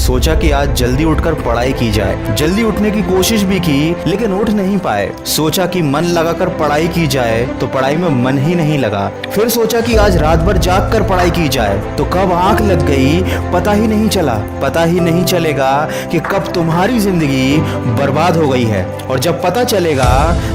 सोचा कि आज जल्दी उठकर पढ़ाई की जाए। जल्दी उठने की कोशिश भी की लेकिन उठ नहीं पाए। सोचा कि मन लगाकर पढ़ाई की जाए तो पढ़ाई में मन ही नहीं लगा। फिर सोचा कि आज रात भर जाग कर पढ़ाई की जाए तो कब आंख लग गई पता ही नहीं चला। पता ही नहीं चलेगा कि कब तुम्हारी जिंदगी बर्बाद हो गई है, और जब पता चलेगा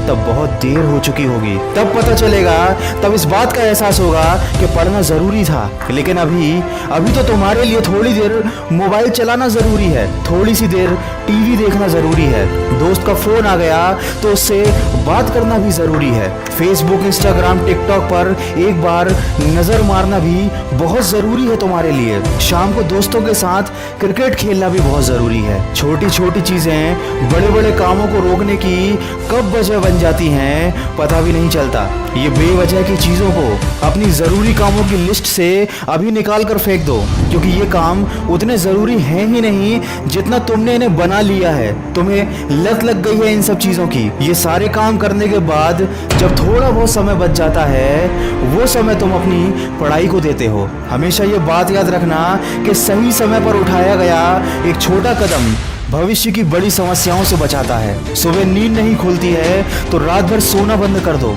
तब बहुत देर हो चुकी होगी। तब पता चलेगा, तब इस बात का एहसास होगा कि पढ़ना जरूरी था। लेकिन अभी तो तुम्हारे लिए थोड़ी देर मोबाइल चलाना जरूरी है, थोड़ी सी देर टीवी देखना जरूरी है, दोस्त का फोन आ गया तो उससे बात करना भी जरूरी है, फेसबुक इंस्टाग्राम टिकटॉक पर एक बार नजर मारना भी बहुत जरूरी है तुम्हारे लिए। शाम को दोस्तों के साथ क्रिकेट खेलना भी बहुत जरूरी है। छोटी छोटी चीजें बड़े बड़े कामों को रोकने की कब वजह बन जाती हैं पता भी नहीं चलता। ये बेवजह की चीजों को अपनी जरूरी कामों की लिस्ट से अभी निकाल कर फेंक दो, क्योंकि ये काम उतने जरूरी हैं ही नहीं जितना तुमने इन्हें बना लिया है। तुम्हें लत लग गई है इन सब चीजों की। ये सारे काम करने के बाद जब थोड़ा बहुत समय बच जाता है वो समय तुम अपनी पढ़ाई को देते हो। हमेशा ये बात याद रखना कि सही समय पर उठाया गया एक छोटा कदम भविष्य की बड़ी समस्याओं से बचाता है। सुबह नींद नहीं खुलती है तो रात भर सोना बंद कर दो।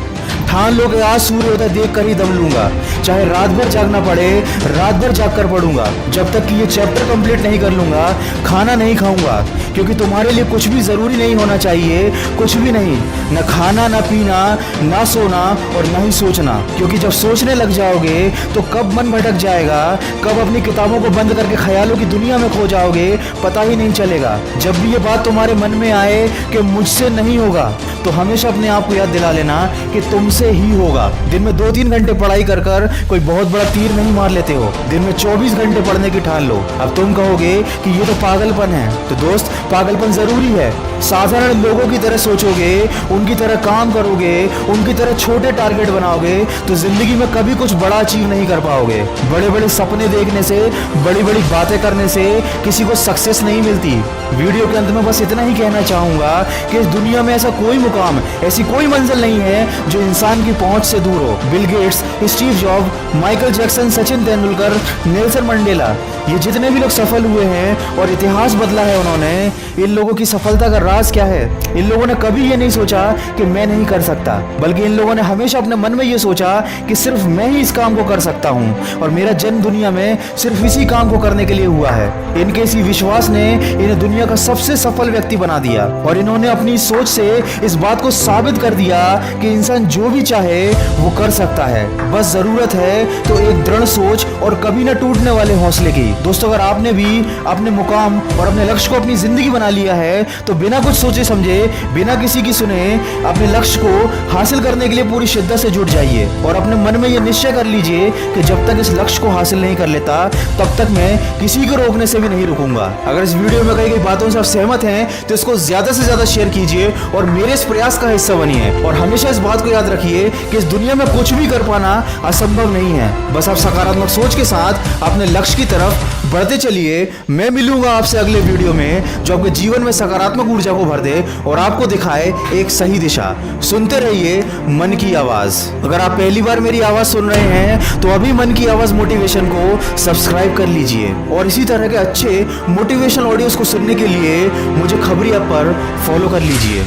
ठान लो कि आज सूर्योदय देख कर ही दम लूंगा, चाहे रात भर जागना पड़े रात भर जाग कर पढ़ूंगा। जब तक कि ये चैप्टर कंप्लीट नहीं कर लूंगा खाना नहीं खाऊंगा, क्योंकि तुम्हारे लिए कुछ भी जरूरी नहीं होना चाहिए, कुछ भी नहीं, न खाना न पीना ना सोना और न ही सोचना। क्योंकि जब सोचने लग जाओगे तो कब मन भटक जाएगा, कब अपनी किताबों को बंद करके ख्यालों की दुनिया में खो जाओगे पता ही नहीं चलेगा। जब भी ये बात तुम्हारे मन में आए कि मुझसे नहीं होगा तो हमेशा अपने आप को याद दिला लेना कि तुमसे ही होगा। दिन में 2-3 घंटे पढ़ाई कर कर कोई बहुत बड़ा तीर नहीं मार लेते हो, दिन में 24 घंटे पढ़ने की ठान लो। अब तुम कहोगे कि ये तो पागलपन है, तो दोस्त पागलपन जरूरी है। साधारण लोगों की तरह सोचोगे, उनकी तरह काम करोगे, उनकी तरह छोटे टारगेट बनाओगे तो जिंदगी में कभी कुछ बड़ा अचीव नहीं कर पाओगे। बड़े बड़े सपने देखने से, बड़ी बड़ी बातें करने से किसी को सक्सेस नहीं मिलती। वीडियो के अंत में बस इतना ही कहना चाहूंगा कि इस दुनिया में ऐसा कोई मुकाम, ऐसी कोई मंजिल नहीं है जो इंसान की पहुंच से दूर हो। Bill Gates, Steve job, Michael Jackson, Sachin Tendulkar, Nelson Mandela, ये जितने भी लोग सफल हुए हैं और इतिहास बदला है उन्होंने, इन लोगों की सफलता का राज क्या है? इन लोगों ने कभी ये नहीं सोचा कि मैं नहीं कर सकता, बल्कि इन लोगों ने हमेशा अपने मन में ये सोचा कि सिर्फ मैं ही इस काम को कर सकता हूँ और मेरा जन्म दुनिया में सिर्फ इसी काम को करने के लिए हुआ है। इनके इसी विश्वास ने इन्हें दुनिया का सबसे सफल व्यक्ति बना दिया और इन्होंने अपनी सोच से इस बात को साबित कर दिया कि इंसान जो भी चाहे वो कर सकता है। बस जरूरत है तो एक दृढ़ सोच और कभी न टूटने वाले हौसले की। दोस्तों, अगर आपने भी अपने मुकाम और अपने लक्ष्य को अपनी जिंदगी बना लिया है तो बिना कुछ सोचे समझे, बिना किसी की सुने अपने लक्ष्य को हासिल करने के लिए पूरी शिद्दत से जुट जाइए और अपने मन में ये निश्चय कर लीजिए कि जब तक इस लक्ष्य को हासिल नहीं कर लेता तब तक मैं किसी को रोकने से भी नहीं रुकूंगा। अगर इस वीडियो में कही गई बातों से आप सहमत हैं तो इसको ज्यादा से ज्यादा शेयर कीजिए और मेरे इस प्रयास का हिस्सा बनिए। और हमेशा इस बात को याद रखिए कि इस दुनिया में कुछ भी कर पाना असंभव नहीं है। बस आप सकारात्मक सोच के साथ अपने लक्ष्य की तरफ बढ़ते चलिए। मैं मिलूंगा आपसे अगले वीडियो में जो आपके जीवन में सकारात्मक ऊर्जा को भर दे और आपको दिखाए एक सही दिशा। सुनते रहिए मन की आवाज। अगर आप पहली बार मेरी आवाज सुन रहे हैं तो अभी मन की आवाज मोटिवेशन को सब्सक्राइब कर लीजिए और इसी तरह के अच्छे मोटिवेशनल ऑडियोज को सुनने के लिए मुझे खबरी ऐप पर फॉलो कर लीजिए।